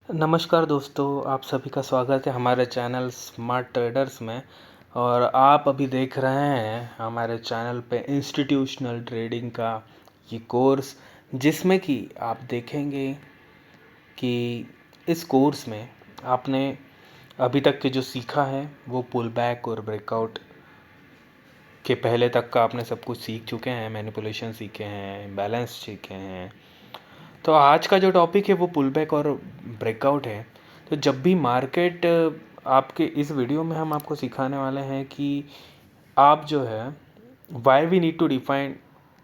नमस्कार दोस्तों, आप सभी का स्वागत है हमारे चैनल स्मार्ट ट्रेडर्स में। और आप अभी देख रहे हैं हमारे चैनल पे इंस्टीट्यूशनल ट्रेडिंग का ये कोर्स, जिसमें कि आप देखेंगे कि इस कोर्स में आपने अभी तक के जो सीखा है वो पुल बैक और ब्रेकआउट के पहले तक का आपने सब कुछ सीख चुके हैं। मैनिपुलेशन सीखे हैं, बैलेंस सीखे हैं। तो आज का जो टॉपिक है वो पुल बैक और ब्रेकआउट है। तो जब भी मार्केट आपके इस वीडियो में हम आपको सिखाने वाले हैं कि आप जो है why we need to define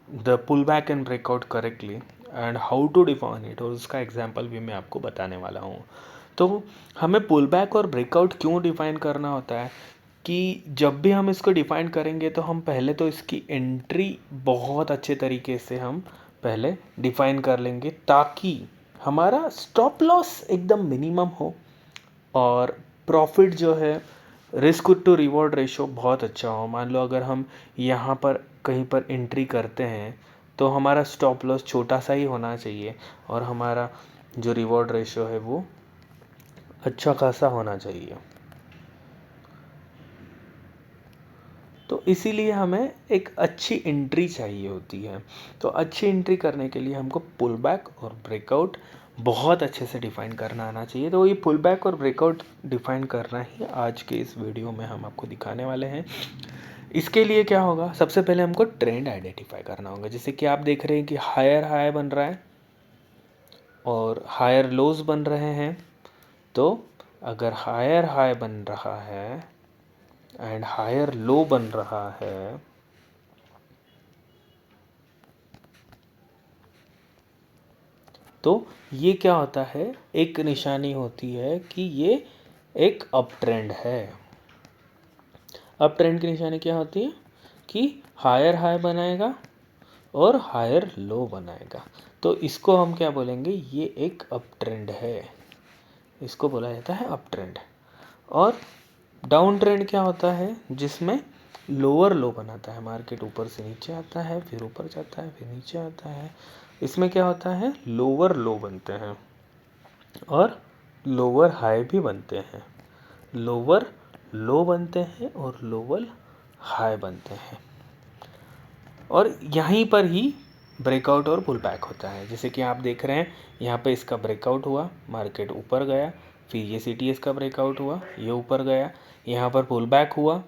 the pull back and breakout correctly and how to define it, और उसका एग्जांपल भी मैं आपको बताने वाला हूँ। तो हमें पुल बैक और ब्रेकआउट क्यों डिफाइन करना होता है कि जब भी हम इसको डिफाइन करेंगे तो हम पहले तो इसकी एंट्री बहुत अच्छे तरीके से हम पहले डिफाइन कर लेंगे, ताकि हमारा स्टॉप लॉस एकदम मिनिमम हो और प्रॉफिट जो है, रिस्क टू रिवॉर्ड रेशो बहुत अच्छा हो। मान लो अगर हम यहाँ पर कहीं पर एंट्री करते हैं तो हमारा स्टॉप लॉस छोटा सा ही होना चाहिए और हमारा जो रिवॉर्ड रेशो है वो अच्छा खासा होना चाहिए। तो इसीलिए हमें एक अच्छी एंट्री चाहिए होती है। तो अच्छी एंट्री करने के लिए हमको पुल बैक और ब्रेकआउट बहुत अच्छे से डिफाइन करना आना चाहिए। तो ये पुल बैक और ब्रेकआउट डिफाइन करना ही आज के इस वीडियो में हम आपको दिखाने वाले हैं। इसके लिए क्या होगा, सबसे पहले हमको ट्रेंड आइडेंटिफाई करना होगा। जैसे कि आप देख रहे हैं कि हायर हाई बन रहा है और हायर लोज बन रहे हैं। तो अगर हायर हाई बन रहा है एंड हायर लो बन रहा है तो ये क्या होता है, एक निशानी होती है कि ये एक अप ट्रेंड है। अप ट्रेंड की निशानी क्या होती है कि हायर हाई बनाएगा और हायर लो बनाएगा। तो इसको हम क्या बोलेंगे, ये एक अप ट्रेंड है, इसको बोला जाता है अप ट्रेंड। और डाउन ट्रेंड क्या होता है, जिसमें लोअर लो बनाता है। मार्केट ऊपर से नीचे आता है, फिर ऊपर जाता है, फिर नीचे आता है। इसमें क्या होता है, लोअर लो बनते हैं और लोअर हाई भी बनते हैं। लोअर लो बनते हैं और लोअर हाई बनते हैं। और यहीं पर ही ब्रेकआउट और पुल बैक होता है। जैसे कि आप देख रहे हैं यहाँ पे इसका ब्रेकआउट हुआ, मार्केट ऊपर गया, फिर ये CTS का ब्रेकआउट हुआ, ये ऊपर गया, यहाँ पर पुल बैक हुआ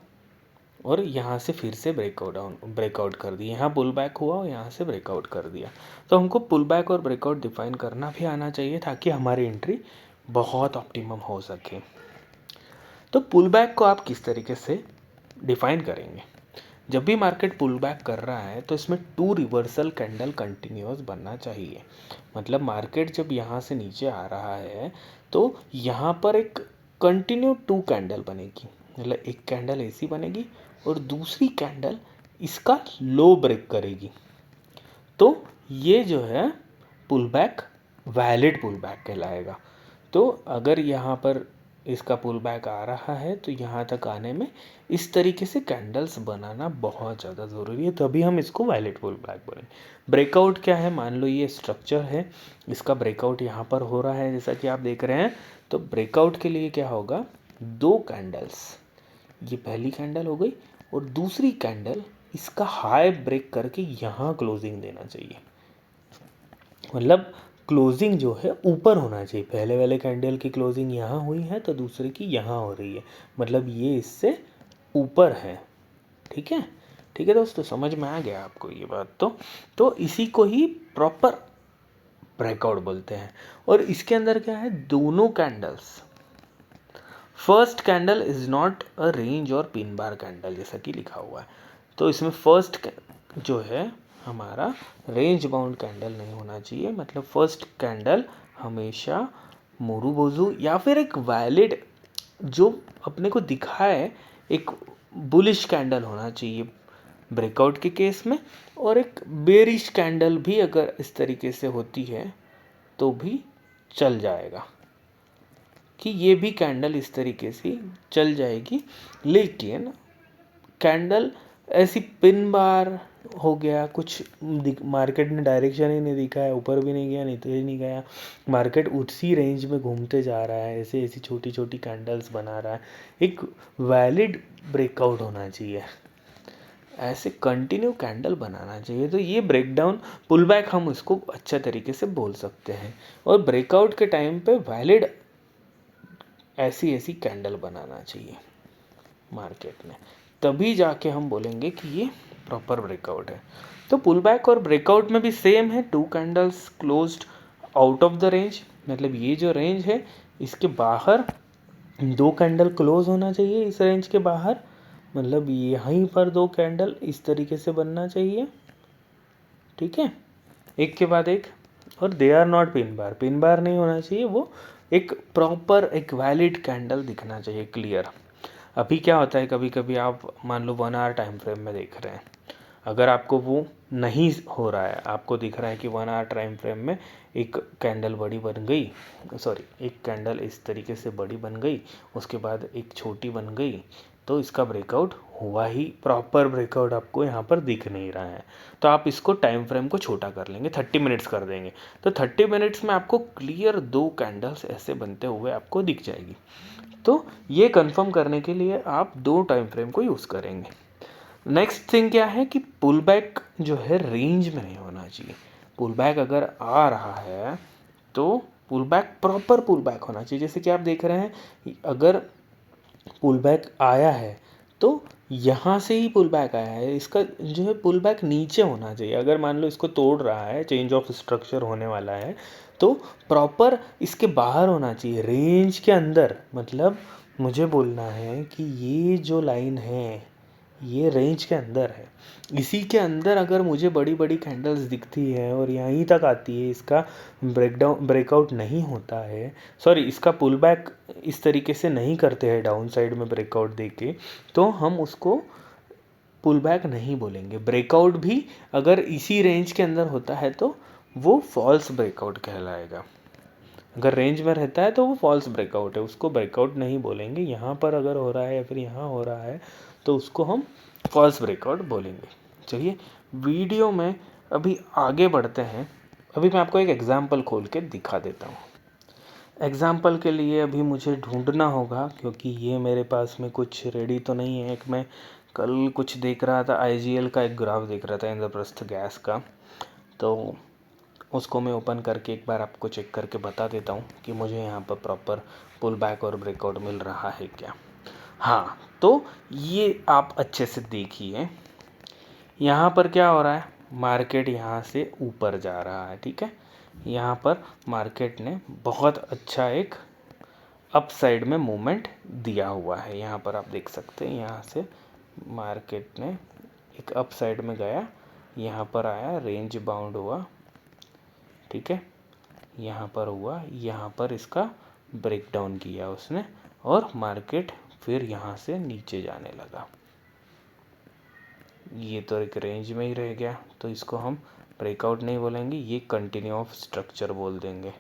और यहाँ से फिर से ब्रेकआउट कर दिया। यहाँ पुल बैक हुआ और यहाँ से ब्रेकआउट कर दिया। तो हमको पुल बैक और ब्रेकआउट डिफाइन करना भी आना चाहिए, ताकि हमारी एंट्री बहुत ऑप्टिमम हो सके। तो पुल बैक को आप किस तरीके से डिफाइन करेंगे, जब भी मार्केट पुल बैक कर रहा है तो इसमें 2 रिवर्सल कैंडल कंटिन्यूस बनना चाहिए। मतलब मार्केट जब यहाँ से नीचे आ रहा है तो यहाँ पर एक कंटिन्यू 2 कैंडल बनेगी। मतलब एक कैंडल ऐसी बनेगी और दूसरी कैंडल इसका लो ब्रेक करेगी। तो ये जो है pull back valid pull back कहलाएगा। तो अगर यहाँ पर इसका पुल बैक आ रहा है तो यहाँ तक आने में इस तरीके से कैंडल्स बनाना बहुत ज़्यादा ज़रूरी है, तभी हम इसको वैलिड पुल बैक बोलेंगे। ब्रेकआउट क्या है, मान लो ये स्ट्रक्चर है, इसका ब्रेकआउट यहाँ पर हो रहा है जैसा कि आप देख रहे हैं। तो ब्रेकआउट के लिए क्या होगा, 2 कैंडल्स, ये पहली कैंडल हो गई और दूसरी कैंडल इसका हाई ब्रेक करके यहाँ क्लोजिंग देना चाहिए। मतलब क्लोजिंग जो है ऊपर होना चाहिए। पहले वाले कैंडल की क्लोजिंग यहाँ हुई है तो दूसरे की यहाँ हो रही है, मतलब ये इससे ऊपर है। ठीक है, ठीक है दोस्तों, समझ में आ गया आपको ये बात। तो इसी को ही प्रॉपर ब्रेकआउट बोलते हैं। और इसके अंदर क्या है, दोनों candles, first candle is not a range और पिन बार कैंडल जैसा कि लिखा हुआ है। तो इसमें फर्स्ट जो है हमारा रेंज बाउंड कैंडल नहीं होना चाहिए। मतलब फर्स्ट कैंडल हमेशा मोरूबोजू या फिर एक वैलिड जो अपने को दिखाए एक बुलिश कैंडल होना चाहिए ब्रेकआउट के केस में। और एक बेरिश कैंडल भी अगर इस तरीके से होती है तो भी चल जाएगा, कि ये भी कैंडल इस तरीके से चल जाएगी। लेकिन कैंडल ऐसी पिन बार हो गया, कुछ मार्केट ने डायरेक्शन ही नहीं दिखा है, ऊपर भी नहीं गया नीचे ही नहीं गया, मार्केट उसी रेंज में घूमते जा रहा है, ऐसे ऐसी छोटी छोटी कैंडल्स बना रहा है, एक वैलिड ब्रेकआउट होना चाहिए, ऐसे कंटिन्यू कैंडल बनाना चाहिए। तो ये ब्रेकडाउन पुल बैक हम उसको अच्छा तरीके से बोल सकते हैं। और ब्रेकआउट के टाइम पे वैलिड ऐसी ऐसी कैंडल बनाना चाहिए मार्केट में, तभी जाके हम बोलेंगे कि ये प्रॉपर ब्रेकआउट है। तो पुल बैक और ब्रेकआउट में भी सेम है, 2 candles closed out of the range, मतलब ये जो रेंज है इसके बाहर 2 कैंडल क्लोज होना चाहिए, इस रेंज के बाहर, मतलब यहीं पर 2 कैंडल इस तरीके से बनना चाहिए, ठीक है, एक के बाद एक। और they are not pin bar नहीं होना चाहिए, वो एक प्रॉपर एक वैलिड कैंडल दिखना चाहिए, क्लियर। अभी क्या होता है, कभी कभी आप मान लो 1 आवर टाइम फ्रेम में देख रहे हैं, अगर आपको वो नहीं हो रहा है, आपको दिख रहा है कि 1 आवर टाइम फ्रेम में एक कैंडल बड़ी बन गई, सॉरी एक कैंडल इस तरीके से बड़ी बन गई, उसके बाद एक छोटी बन गई, तो इसका ब्रेकआउट हुआ ही, प्रॉपर ब्रेकआउट आपको यहाँ पर दिख नहीं रहा है। तो आप इसको टाइम फ्रेम को छोटा कर लेंगे, 30 मिनट्स कर देंगे, तो 30 मिनट्स में आपको क्लियर 2 कैंडल्स ऐसे बनते हुए आपको दिख जाएगी। तो ये कंफर्म करने के लिए आप 2 टाइम फ्रेम को यूज़ करेंगे। नेक्स्ट थिंग क्या है कि पुल बैक जो है रेंज में नहीं होना चाहिए। पुल बैक अगर आ रहा है तो pull back proper pull back होना चाहिए। जैसे कि आप देख रहे हैं, अगर पुल बैक आया है तो यहाँ से ही पुल बैक आया है, इसका जो है पुल बैक नीचे होना चाहिए। अगर मान लो इसको तोड़ रहा है, चेंज ऑफ स्ट्रक्चर होने वाला है, तो प्रॉपर इसके बाहर होना चाहिए, रेंज के अंदर। मतलब मुझे बोलना है कि ये जो लाइन है ये रेंज के अंदर है, इसी के अंदर अगर मुझे बड़ी बड़ी कैंडल्स दिखती है और यहीं तक आती है, इसका ब्रेकआउट नहीं होता है, सॉरी इसका पुल बैक इस तरीके से नहीं करते हैं डाउन साइड में ब्रेकआउट देके, तो हम उसको पुल बैक नहीं बोलेंगे। ब्रेकआउट भी अगर इसी रेंज के अंदर होता है तो वो फॉल्स ब्रेकआउट कहलाएगा। अगर रेंज में रहता है तो वो फॉल्स ब्रेकआउट है, उसको ब्रेकआउट नहीं बोलेंगे। यहाँ पर अगर हो रहा है या फिर यहाँ हो रहा है तो उसको हम फॉल्स ब्रेकआउट बोलेंगे। चलिए वीडियो में अभी आगे बढ़ते हैं। अभी मैं आपको एक एग्ज़ाम्पल खोल के दिखा देता हूँ। एग्ज़ाम्पल के लिए अभी मुझे ढूंढना होगा, क्योंकि ये मेरे पास में कुछ रेडी तो नहीं है। एक मैं कल कुछ देख रहा था, IGL का एक ग्राफ देख रहा था, इंद्रप्रस्थ गैस का, तो उसको मैं ओपन करके एक बार आपको चेक करके बता देता हूँ कि मुझे यहाँ पर प्रॉपर पुल बैक और ब्रेकआउट मिल रहा है क्या। हाँ, तो ये आप अच्छे से देखिए, यहाँ पर क्या हो रहा है, मार्केट यहाँ से ऊपर जा रहा है, ठीक है। यहाँ पर मार्केट ने बहुत अच्छा एक अप साइड में मूवमेंट दिया हुआ है, यहाँ पर आप देख सकते हैं। यहाँ से मार्केट ने एक अप साइड में गया, यहाँ पर आया, रेंज बाउंड हुआ, ठीक है, यहाँ पर हुआ, यहाँ पर इसका ब्रेक डाउन किया उसने, और मार्केट फिर यहाँ से नीचे जाने लगा। ये तो एक रेंज में ही रह गया, तो इसको हम ब्रेकआउट नहीं बोलेंगे, ये कंटिन्यू ऑफ स्ट्रक्चर बोल देंगे।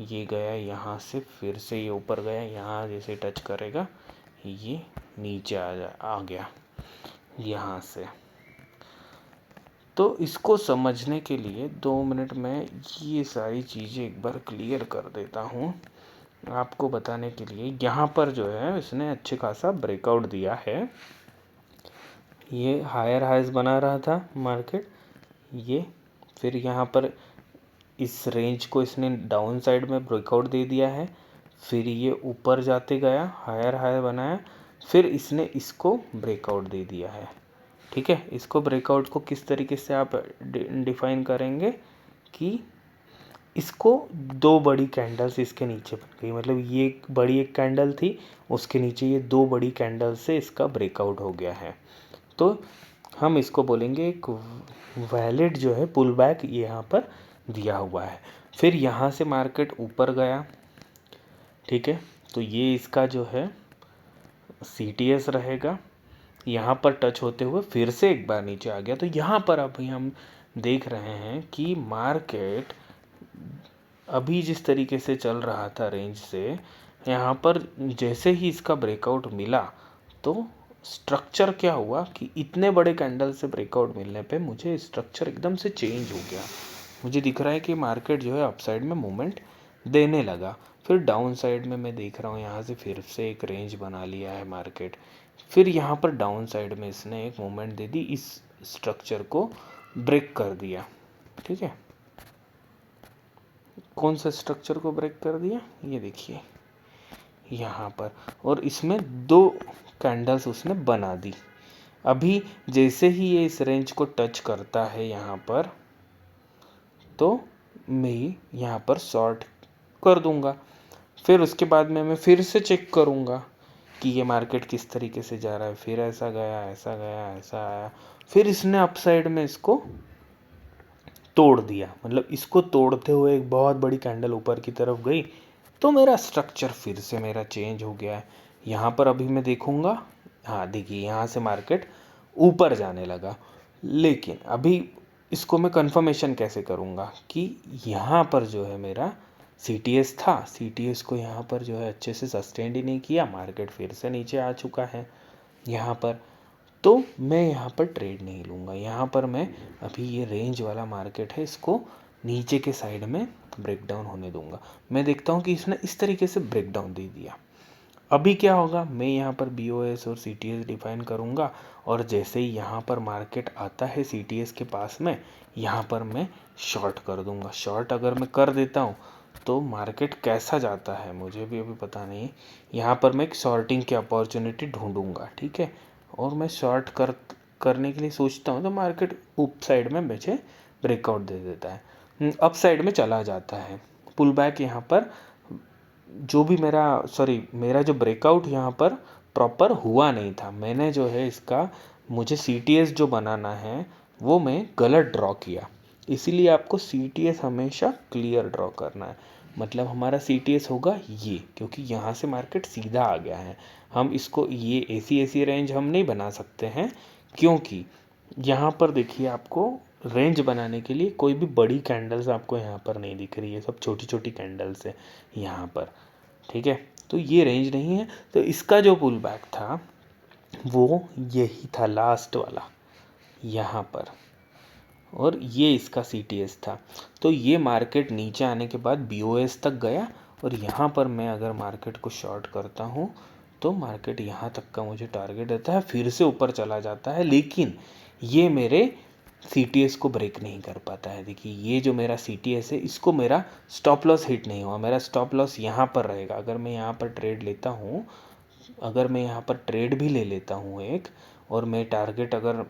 ये गया यहाँ से, फिर से ये ऊपर गया, यहाँ जैसे टच करेगा ये नीचे आ गया यहाँ से। तो इसको समझने के लिए 2 मिनट में ये सारी चीज़ें एक बार क्लियर कर देता हूँ आपको बताने के लिए। यहाँ पर जो है इसने अच्छे खासा ब्रेकआउट दिया है, ये हायर हाइज बना रहा था मार्केट, ये फिर यहाँ पर इस रेंज को इसने डाउन साइड में ब्रेकआउट दे दिया है, फिर ये ऊपर जाते गया, हायर हाई बनाया, फिर इसने इसको ब्रेकआउट दे दिया है, ठीक है। इसको ब्रेकआउट को किस तरीके से आप डिफाइन करेंगे कि इसको 2 बड़ी कैंडल्स इसके नीचे बन गई, मतलब ये एक बड़ी एक कैंडल थी, उसके नीचे ये 2 बड़ी कैंडल से इसका ब्रेकआउट हो गया है, तो हम इसको बोलेंगे एक वैलिड जो है पुल बैक यहाँ पर दिया हुआ है। फिर यहाँ से मार्केट ऊपर गया, ठीक है, तो ये इसका जो है CTS रहेगा, यहाँ पर टच होते हुए फिर से एक बार नीचे आ गया। तो यहाँ पर अभी हम देख रहे हैं कि मार्केट अभी जिस तरीके से चल रहा था रेंज से, यहाँ पर जैसे ही इसका ब्रेकआउट मिला तो स्ट्रक्चर क्या हुआ कि इतने बड़े कैंडल से ब्रेकआउट मिलने पे मुझे स्ट्रक्चर एकदम से चेंज हो गया। मुझे दिख रहा है कि मार्केट जो है अपसाइड में मूवमेंट देने लगा। फिर डाउन साइड में मैं देख रहा हूँ यहाँ से फिर से एक रेंज बना लिया है मार्केट। फिर यहाँ पर डाउन साइड में इसने एक मूवमेंट दे दी, इस स्ट्रक्चर को ब्रेक कर दिया। ठीक है, कौन सा स्ट्रक्चर को ब्रेक कर दिया, ये देखिए यहाँ पर, और इसमें 2 कैंडल्स उसने बना दी। अभी जैसे ही ये इस रेंज को टच करता है यहाँ पर, तो मैं यहाँ पर शॉर्ट कर दूंगा। फिर उसके बाद में मैं फिर से चेक करूँगा कि ये मार्केट किस तरीके से जा रहा है। फिर ऐसा गया, ऐसा गया, ऐसा आया, फिर इसने अपसाइड में इसको तोड़ दिया। मतलब इसको तोड़ते हुए एक बहुत बड़ी कैंडल ऊपर की तरफ गई, तो मेरा स्ट्रक्चर फिर से मेरा चेंज हो गया है। यहाँ पर अभी मैं देखूँगा, हाँ देखिए यहाँ से मार्केट ऊपर जाने लगा। लेकिन अभी इसको मैं कंफर्मेशन कैसे करूँगा कि यहाँ पर जो है मेरा CTS था, CTS को यहाँ पर जो है अच्छे से सस्टेन ही नहीं किया, मार्केट फिर से नीचे आ चुका है यहाँ पर। तो मैं यहाँ पर ट्रेड नहीं लूँगा। यहाँ पर मैं अभी ये रेंज वाला मार्केट है, इसको नीचे के साइड में ब्रेक डाउन होने दूंगा। मैं देखता हूँ कि इसने इस तरीके से ब्रेक डाउन दे दिया। अभी क्या होगा, मैं यहाँ पर BOS और CTS डिफाइन करूँगा, और जैसे ही यहाँ पर मार्केट आता है CTS के पास में, यहाँ पर मैं शॉर्ट कर दूँगा। शॉर्ट अगर मैं कर देता हूँ तो मार्केट कैसा जाता है मुझे भी अभी पता नहीं। यहाँ पर मैं एक शॉर्टिंग की अपॉर्चुनिटी ढूंढूंगा। ठीक है, और मैं शॉर्ट करने के लिए सोचता हूँ तो मार्केट अप साइड में मुझे ब्रेकआउट दे देता है, अप साइड में चला जाता है। पुल बैक यहाँ पर जो भी मेरा जो ब्रेकआउट यहाँ पर प्रॉपर हुआ नहीं था, मैंने जो है इसका, मुझे CTS जो बनाना है वो मैं गलत ड्रॉ किया। इसीलिए आपको CTS हमेशा क्लियर ड्रॉ करना है। मतलब हमारा CTS होगा ये, क्योंकि यहाँ से मार्केट सीधा आ गया है। हम इसको ये ऐसी रेंज हम नहीं बना सकते हैं, क्योंकि यहाँ पर देखिए आपको रेंज बनाने के लिए कोई भी बड़ी कैंडल्स आपको यहाँ पर नहीं दिख रही है, सब छोटी छोटी कैंडल्स है यहाँ पर। ठीक है, तो ये रेंज नहीं है। तो इसका जो पुल बैक था वो यही था, लास्ट वाला यहाँ पर, और ये इसका CTS था। तो ये मार्केट नीचे आने के बाद BOS तक गया, और यहाँ पर मैं अगर मार्केट को शॉर्ट करता हूँ तो मार्केट यहाँ तक का मुझे टारगेट देता है, फिर से ऊपर चला जाता है, लेकिन ये मेरे CTS को ब्रेक नहीं कर पाता है। देखिए ये जो मेरा CTS है, इसको मेरा स्टॉप लॉस हिट नहीं हुआ। मेरा स्टॉप लॉस यहाँ पर रहेगा। अगर मैं यहाँ पर ट्रेड लेता हूँ, अगर मैं यहाँ पर ट्रेड भी ले लेता हूँ एक, और मैं टारगेट अगर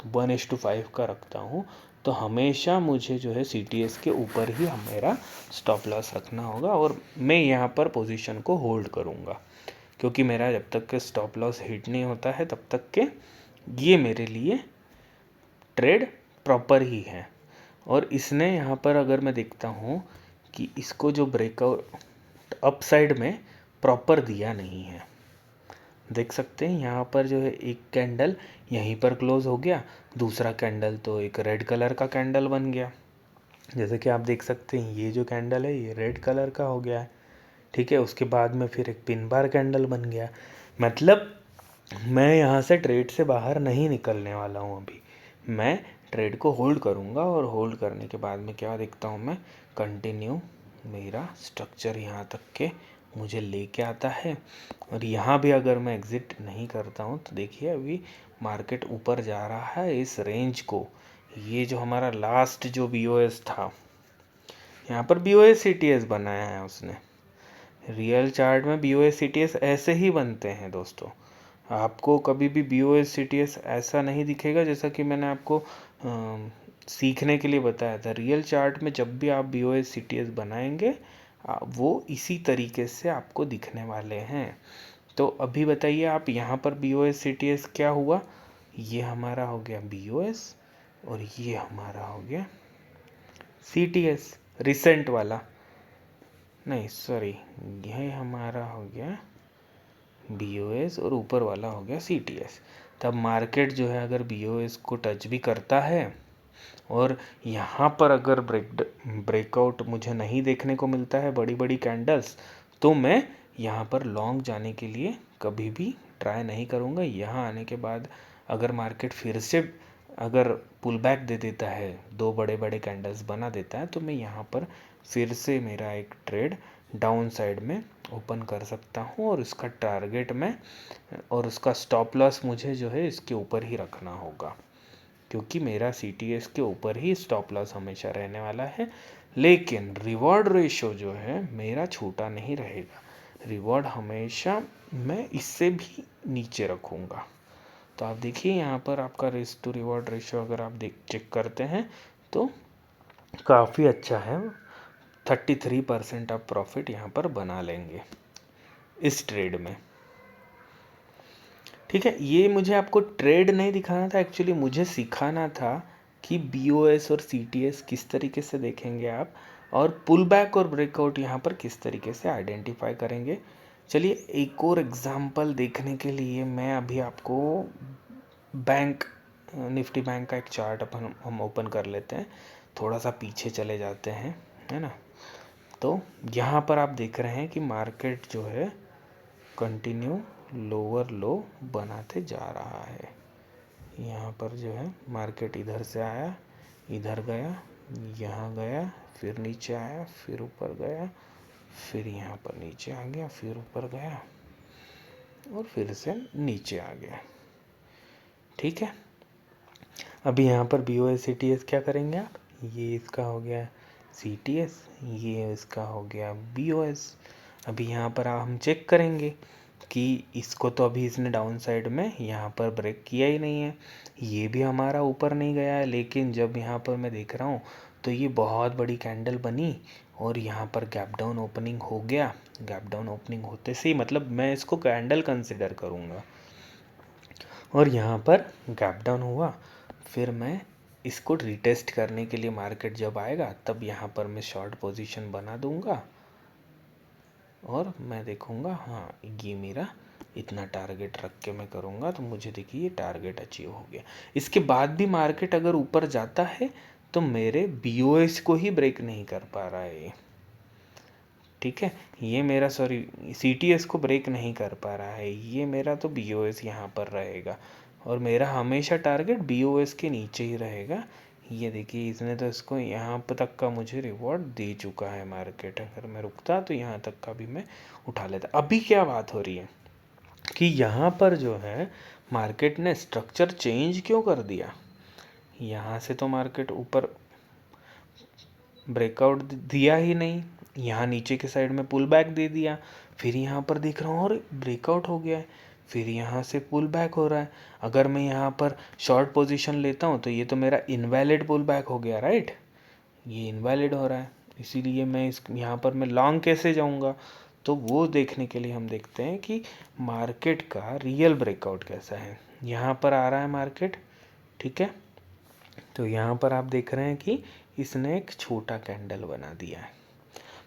1:5 का रखता हूँ, तो हमेशा मुझे जो है CTS के ऊपर ही मेरा स्टॉप लॉस रखना होगा, और मैं यहाँ पर पोजीशन को होल्ड करूँगा, क्योंकि मेरा जब तक के स्टॉप लॉस हिट नहीं होता है तब तक के ये मेरे लिए ट्रेड प्रॉपर ही है। और इसने यहाँ पर अगर मैं देखता हूँ कि इसको जो ब्रेकआउट अपसाइड में प्रॉपर दिया नहीं है, देख सकते हैं यहाँ पर जो है एक कैंडल यहीं पर क्लोज हो गया, दूसरा कैंडल तो एक रेड कलर का कैंडल बन गया। जैसे कि आप देख सकते हैं ये जो कैंडल है ये रेड कलर का हो गया है। ठीक है, उसके बाद में फिर एक पिन बार कैंडल बन गया। मतलब मैं यहाँ से ट्रेड से बाहर नहीं निकलने वाला हूँ। अभी मैं ट्रेड को होल्ड करूँगा, और होल्ड करने के बाद में क्या देखता हूँ मैं, कंटिन्यू मेरा स्ट्रक्चर यहाँ तक के मुझे लेके आता है। और यहाँ भी अगर मैं एग्ज़िट नहीं करता हूँ तो देखिए अभी मार्केट ऊपर जा रहा है इस रेंज को। ये जो हमारा लास्ट जो BOS था, यहाँ पर BOS CTS बनाया है उसने। रियल चार्ट में BOS CTS ऐसे ही बनते हैं दोस्तों। आपको कभी भी BOS CTS ऐसा नहीं दिखेगा, जैसा कि मैंने आपको सीखने के लिए बताया था। रियल चार्ट में जब भी आप BOS CTS बनाएंगे वो इसी तरीके से आपको दिखने वाले हैं। तो अभी बताइए आप, यहाँ पर BOS CTS क्या हुआ, ये हमारा हो गया BOS, और ये हमारा हो गया CTS रिसेंट वाला, नहीं सॉरी, यह हमारा हो गया BOS और ऊपर वाला हो गया CTS। तब मार्केट जो है अगर BOS को टच भी करता है, और यहाँ पर अगर ब्रेकआउट मुझे नहीं देखने को मिलता है बड़ी बड़ी कैंडल्स, तो मैं यहाँ पर लॉन्ग जाने के लिए कभी भी ट्राई नहीं करूँगा। यहाँ आने के बाद अगर मार्केट फिर से अगर पुल बैक दे देता है, 2 बड़े बड़े कैंडल्स बना देता है, तो मैं यहाँ पर फिर से मेरा एक ट्रेड डाउन साइड में ओपन कर सकता हूँ और इसका टारगेट में और उसका स्टॉप लॉस मुझे जो है इसके ऊपर ही रखना होगा, क्योंकि मेरा CTS के ऊपर ही स्टॉप लॉस हमेशा रहने वाला है। लेकिन रिवॉर्ड रेशो जो है मेरा छोटा नहीं रहेगा, रिवॉर्ड हमेशा मैं इससे भी नीचे रखूँगा। तो आप देखिए यहाँ पर आपका रिस्क टू रिवॉर्ड रेशो अगर आप चेक करते हैं तो काफ़ी अच्छा है। 33% आप प्रॉफिट यहाँ पर बना लेंगे इस ट्रेड में। ठीक है, ये मुझे आपको ट्रेड नहीं दिखाना था, एक्चुअली मुझे सिखाना था कि BOS और CTS किस तरीके से देखेंगे आप, और पुल बैक और ब्रेकआउट यहाँ पर किस तरीके से आइडेंटिफाई करेंगे। चलिए एक और एग्जांपल देखने के लिए मैं अभी आपको बैंक निफ्टी बैंक का एक चार्ट अपन हम ओपन कर लेते हैं, थोड़ा सा पीछे चले जाते हैं, है ना। तो यहाँ पर आप देख रहे हैं कि मार्केट जो है कंटिन्यू लोअर लो बनाते जा रहा है। यहाँ पर जो है मार्केट इधर से आया, इधर गया, यहाँ गया, फिर नीचे आया, फिर ऊपर गया, फिर यहाँ पर नीचे आ गया, फिर ऊपर गया और फिर से नीचे आ गया। ठीक है, अभी यहाँ पर BOS CTS क्या करेंगे आप, ये इसका हो गया CTS, ये इसका हो गया BOS। अभी यहाँ पर हम चेक करेंगे कि इसको तो अभी इसने डाउन साइड में यहाँ पर ब्रेक किया ही नहीं है, ये भी हमारा ऊपर नहीं गया है। लेकिन जब यहाँ पर मैं देख रहा हूँ तो ये बहुत बड़ी कैंडल बनी और यहाँ पर गैप डाउन ओपनिंग हो गया। गैप डाउन ओपनिंग होते से ही मतलब मैं इसको कैंडल कंसिडर करूँगा, और यहाँ पर गैप डाउन हुआ, फिर मैं इसको रिटेस्ट करने के लिए मार्केट जब आएगा तब यहाँ पर मैं शॉर्ट पोजीशन बना दूँगा और मैं देखूँगा हाँ ये मेरा इतना टारगेट रख के मैं करूँगा तो मुझे देखिए ये टारगेट अचीव हो गया। इसके बाद भी मार्केट अगर ऊपर जाता है तो मेरे BOS को ही ब्रेक नहीं कर पा रहा है ये। ठीक है, ये मेरा CTS को ब्रेक नहीं कर पा रहा है, ये मेरा तो BOS यहाँ पर रहेगा और मेरा हमेशा टारगेट BOS के नीचे ही रहेगा। ये देखिए इसने तो इसको यहाँ पर तक का मुझे रिवॉर्ड दे चुका है मार्केट, अगर मैं रुकता तो यहाँ तक का भी मैं उठा लेता। अभी क्या बात हो रही है कि यहाँ पर जो है मार्केट ने स्ट्रक्चर चेंज क्यों कर दिया, यहाँ से तो मार्केट ऊपर ब्रेकआउट दिया ही नहीं, यहाँ नीचे के साइड में पुल बैक दे दिया, फिर यहाँ पर देख रहा हूँ और ब्रेकआउट हो गया है, फिर यहाँ से पुल बैक हो रहा है। अगर मैं यहाँ पर शॉर्ट पोजीशन लेता हूँ तो ये तो मेरा इनवैलिड पुल बैक हो गया, राइट, ये इनवैलिड हो रहा है, इसीलिए मैं यहाँ पर मैं लॉन्ग कैसे जाऊँगा। तो वो देखने के लिए हम देखते हैं कि मार्केट का रियल ब्रेकआउट कैसा है। यहाँ पर आ रहा है मार्केट, ठीक है, तो यहाँ पर आप देख रहे हैं कि इसने एक छोटा कैंडल बना दिया है,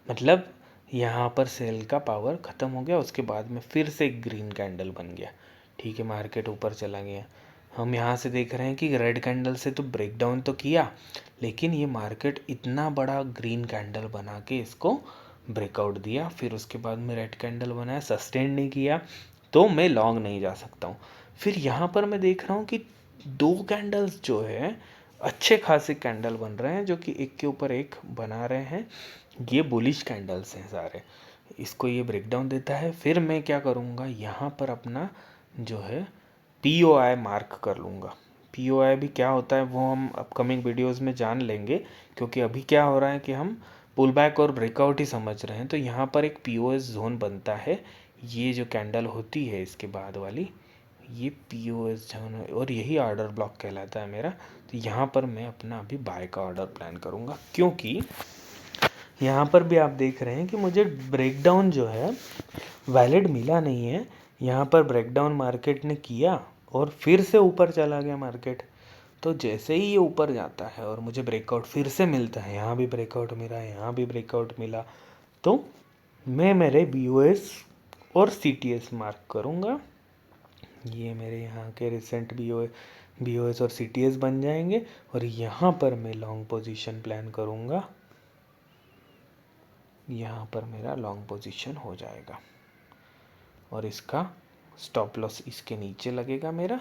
मतलब यहाँ पर सेल का पावर ख़त्म हो गया। उसके बाद में फिर से एक ग्रीन कैंडल बन गया, ठीक है, मार्केट ऊपर चला गया। हम यहाँ से देख रहे हैं कि रेड कैंडल से तो ब्रेक डाउन तो किया, लेकिन ये मार्केट इतना बड़ा ग्रीन कैंडल बना के इसको ब्रेकआउट दिया, फिर उसके बाद में रेड कैंडल बनाया, सस्टेन नहीं किया, तो मैं लॉन्ग नहीं जा सकता हूँ। फिर यहाँ पर मैं देख रहा हूँ कि 2 कैंडल्स जो है अच्छे खासे कैंडल बन रहे हैं, जो कि एक के ऊपर एक बना रहे हैं, ये बुलिश कैंडल्स हैं सारे। इसको ये ब्रेक डाउन देता है, फिर मैं क्या करूँगा, यहाँ पर अपना जो है POI मार्क कर लूँगा। POI भी क्या होता है वो हम अपकमिंग वीडियोस में जान लेंगे, क्योंकि अभी क्या हो रहा है कि हम पुल बैक और ब्रेकआउट ही समझ रहे हैं। तो यहाँ पर एक POS जोन बनता है, ये जो कैंडल होती है इसके बाद वाली, ये POS जोन है और यही ऑर्डर ब्लॉक कहलाता है मेरा। तो यहाँ पर मैं अपना अभी बाय का ऑर्डर प्लान करूँगा, क्योंकि यहाँ पर भी आप देख रहे हैं कि मुझे ब्रेकडाउन जो है वैलिड मिला नहीं है। यहाँ पर ब्रेकडाउन मार्केट ने किया और फिर से ऊपर चला गया मार्केट। तो जैसे ही ये ऊपर जाता है और मुझे ब्रेकआउट फिर से मिलता है, यहाँ भी ब्रेकआउट मिला, यहाँ भी ब्रेकआउट मिला, तो मैं मेरे BOS और CTS मार्क करूँगा। ये मेरे यहाँ के रिसेंट BOS और CTS बन जाएंगे और यहाँ पर मैं लॉन्ग पोजीशन प्लान करूँगा, यहाँ पर मेरा लॉन्ग पोजीशन हो जाएगा और इसका स्टॉप लॉस इसके नीचे लगेगा मेरा,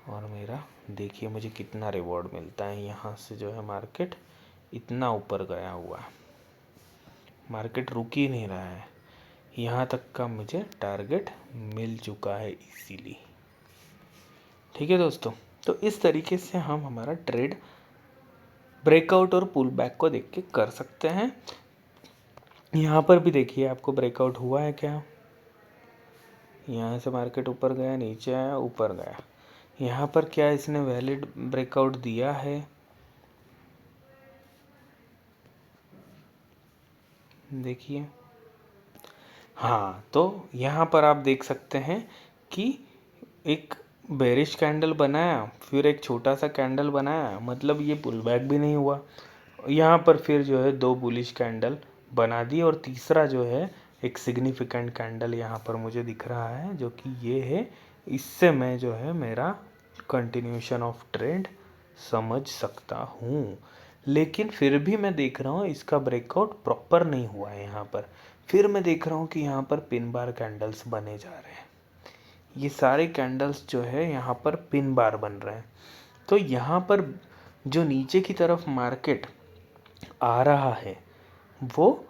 और मेरा देखिए मुझे कितना रिवॉर्ड मिलता है। यहाँ से जो है मार्केट इतना ऊपर गया हुआ है, मार्केट रुक ही नहीं रहा है, यहाँ तक का मुझे टारगेट मिल चुका है इजीली। ठीक है दोस्तों, तो इस तरीके से हम हमारा ट्रेड ब्रेकआउट और पुल बैक को देख के कर सकते हैं। यहाँ पर भी देखिए आपको ब्रेकआउट हुआ है क्या, यहाँ से मार्केट ऊपर गया, नीचे आया, ऊपर गया। यहाँ पर क्या इसने वैलिड ब्रेकआउट दिया है, देखिए हाँ, तो यहाँ पर आप देख सकते हैं कि एक बेरिश कैंडल बनाया, फिर एक छोटा सा कैंडल बनाया, मतलब ये पुल बैक भी नहीं हुआ। यहाँ पर फिर जो है 2 बुलिश कैंडल बना दी, और तीसरा जो है एक सिग्निफिकेंट कैंडल यहाँ पर मुझे दिख रहा है, जो कि ये है। इससे मैं जो है मेरा कंटिन्यूशन ऑफ ट्रेंड समझ सकता हूँ। लेकिन फिर भी मैं देख रहा हूँ इसका ब्रेकआउट प्रॉपर नहीं हुआ है। यहाँ पर फिर मैं देख रहा हूँ कि यहाँ पर पिन बार कैंडल्स बने जा रहे हैं, ये सारे कैंडल्स जो है यहाँ पर पिन बार बन रहे हैं। तो यहाँ पर जो नीचे की तरफ मार्केट आ रहा है वो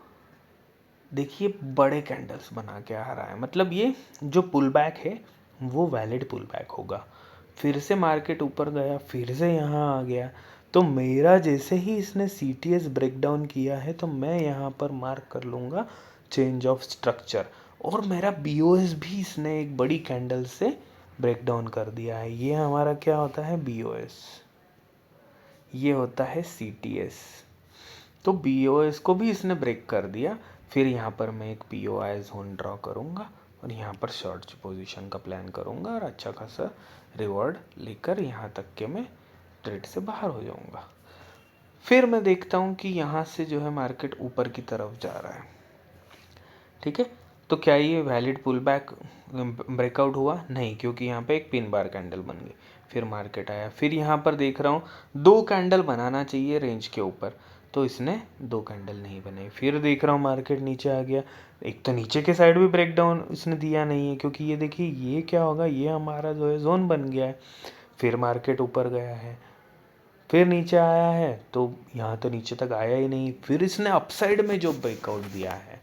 देखिए बड़े कैंडल्स बना के आ रहा है, मतलब ये जो पुल बैक है वो वैलिड पुल बैक होगा। फिर से मार्केट ऊपर गया, फिर से यहाँ आ गया, तो मेरा जैसे ही इसने CTS ब्रेकडाउन किया है तो मैं यहाँ पर मार्क कर लूँगा चेंज ऑफ स्ट्रक्चर, और मेरा BOS भी इसने एक बड़ी कैंडल से ब्रेकडाउन कर दिया है। ये हमारा क्या होता है, BOS, ये होता है CTS। तो BOS को भी इसने ब्रेक कर दिया। फिर यहाँ पर मैं एक POI जोन ड्रॉ करूँगा और यहाँ पर शॉर्ट पोजीशन का प्लान करूँगा, और अच्छा खासा रिवॉर्ड लेकर यहाँ तक के मैं ट्रेड से बाहर हो जाऊँगा। फिर मैं देखता हूँ कि यहाँ से जो है मार्केट ऊपर की तरफ जा रहा है। ठीक है, तो क्या ये वैलिड पुल बैक ब्रेकआउट हुआ? नहीं, क्योंकि यहाँ पे एक पिन बार कैंडल बन गई। फिर मार्केट आया, फिर यहाँ पर देख रहा हूँ 2 कैंडल बनाना चाहिए रेंज के ऊपर, तो इसने 2 कैंडल नहीं बनाई। फिर देख रहा हूँ मार्केट नीचे आ गया, एक तो नीचे के साइड भी ब्रेकडाउन इसने दिया नहीं है, क्योंकि ये देखिए ये क्या होगा, ये हमारा जो है जोन बन गया है। फिर मार्केट ऊपर गया है, फिर नीचे आया है, तो यहाँ तो नीचे तक आया ही नहीं। फिर इसने अपसाइड में जो ब्रेकआउट दिया है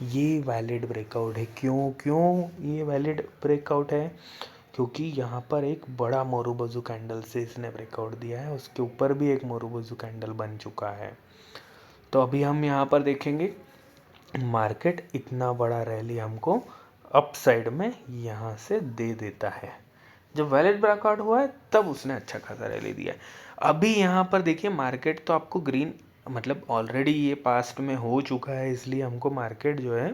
ये वैलिड ब्रेकआउट है। क्यों ये वैलिड ब्रेकआउट है? क्योंकि यहाँ पर एक बड़ा मोरुबुजु कैंडल से इसने ब्रेकआउट दिया है, उसके ऊपर भी एक मोरुबुजु कैंडल बन चुका है। तो अभी हम यहाँ पर देखेंगे मार्केट इतना बड़ा रैली हमको अपसाइड में यहाँ से दे देता है। जब वैलिड ब्रेकआउट हुआ है तब उसने अच्छा खासा रैली दिया है। अभी यहाँ पर देखिए मार्केट तो आपको ग्रीन, मतलब ऑलरेडी ये पास्ट में हो चुका है, इसलिए हमको मार्केट जो है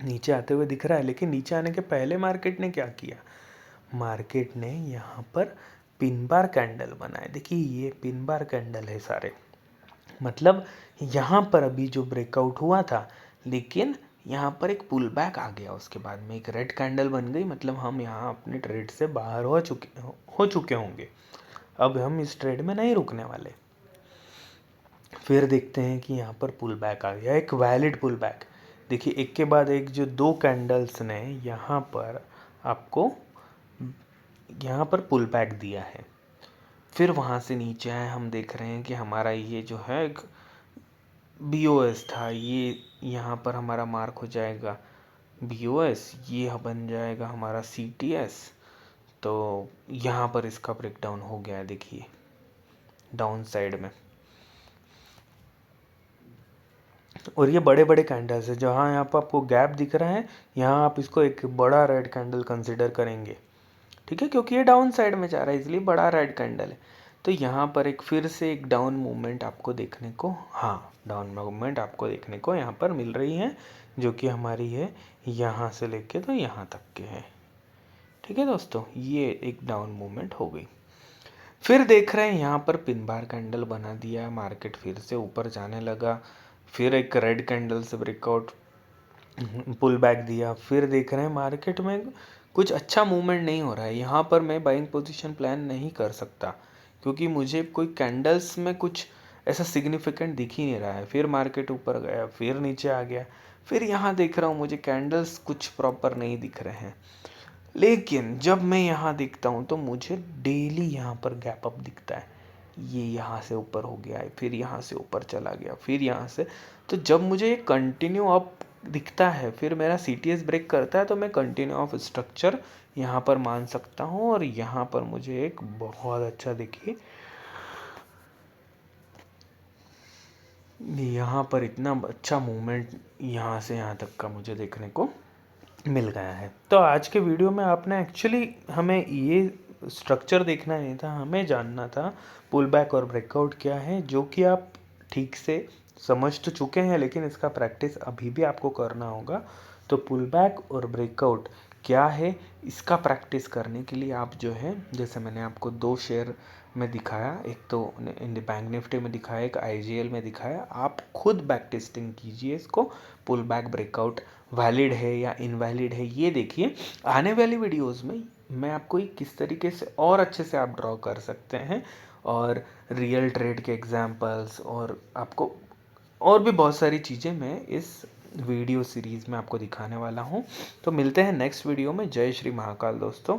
नीचे आते हुए दिख रहा है। लेकिन नीचे आने के पहले मार्केट ने क्या किया, मार्केट ने यहाँ पर पिन बार कैंडल बनाए। देखिए ये पिन बार कैंडल है सारे, मतलब यहाँ पर अभी जो ब्रेकआउट हुआ था, लेकिन यहाँ पर एक पुल बैक आ गया, उसके बाद में एक रेड कैंडल बन गई, मतलब हम यहाँ अपने ट्रेड से बाहर हो चुके होंगे। अब हम इस ट्रेड में नहीं रुकने वाले। फिर देखते हैं कि यहाँ पर पुल बैक आ गया, एक वैलिड पुल बैक। देखिए एक के बाद एक जो 2 कैंडल्स ने यहाँ पर आपको यहाँ पर पुल बैक दिया है। फिर वहाँ से नीचे आए, हम देख रहे हैं कि हमारा ये जो है एक BOS था, ये यहाँ पर हमारा मार्क हो जाएगा BOS, ये बन जाएगा हमारा CTS। तो यहाँ पर इसका ब्रेकडाउन हो गया है, देखिए डाउन साइड में। और ये बड़े बड़े कैंडल्स है, जहाँ यहाँ पर आपको गैप दिख रहा है, यहाँ आप इसको एक बड़ा रेड कैंडल कंसिडर करेंगे। ठीक है, क्योंकि ये डाउन साइड में जा रहा है इसलिए बड़ा रेड कैंडल है। तो यहाँ पर एक फिर से एक डाउन मूवमेंट आपको देखने को, हाँ डाउन मूवमेंट आपको देखने को यहाँ पर मिल रही है, जो कि हमारी है यहाँ से लेके तो यहाँ तक के है। ठीक है दोस्तों, ये एक डाउन मूवमेंट हो गई। फिर देख रहे हैं यहाँ पर पिन बार कैंडल बना दिया, मार्केट फिर से ऊपर जाने लगा। फिर एक रेड कैंडल से ब्रेकआउट पुल बैक दिया। फिर देख रहे हैं मार्केट में कुछ अच्छा मूवमेंट नहीं हो रहा है, यहाँ पर मैं बाइंग पोजीशन प्लान नहीं कर सकता, क्योंकि मुझे कोई कैंडल्स में कुछ ऐसा सिग्निफिकेंट दिख ही नहीं रहा है। फिर मार्केट ऊपर गया, फिर नीचे आ गया, फिर यहाँ देख रहा हूँ मुझे कैंडल्स कुछ प्रॉपर नहीं दिख रहे हैं। लेकिन जब मैं यहाँ देखता हूँ तो मुझे डेली यहाँ पर गैप अप दिखता है। ये यहाँ से ऊपर हो गया है, फिर यहाँ से ऊपर चला गया, फिर यहाँ से। तो जब मुझे ये कंटिन्यू अप दिखता है, फिर मेरा CTS ब्रेक करता है, तो मैं कंटिन्यू ऑफ स्ट्रक्चर यहाँ पर मान सकता हूँ। और यहाँ पर मुझे एक बहुत अच्छा, देखिए यहाँ पर इतना अच्छा मूवमेंट यहाँ से यहाँ तक का मुझे देखने को मिल गया है। तो आज के वीडियो में आपने एक्चुअली, हमें ये स्ट्रक्चर देखना नहीं था, हमें जानना था पुल बैक और ब्रेकआउट क्या है, जो कि आप ठीक से समझ तो चुके हैं, लेकिन इसका प्रैक्टिस अभी भी आपको करना होगा। तो पुल बैक और ब्रेकआउट क्या है, इसका प्रैक्टिस करने के लिए आप जो है, जैसे मैंने आपको 2 शेयर में दिखाया, एक तो इन बैंक निफ्टी में दिखाया, एक IGL में दिखाया, आप खुद बैक टेस्टिंग कीजिए इसको। पुल बैक ब्रेकआउट वैलिड है या इनवैलिड है, ये देखिए। आने वाली वीडियोस में मैं आपको किस तरीके से और अच्छे से आप ड्रॉ कर सकते हैं, और रियल ट्रेड के एग्जांपल्स, और आपको और भी बहुत सारी चीज़ें मैं इस वीडियो सीरीज़ में आपको दिखाने वाला हूँ। तो मिलते हैं नेक्स्ट वीडियो में। जय श्री महाकाल दोस्तों।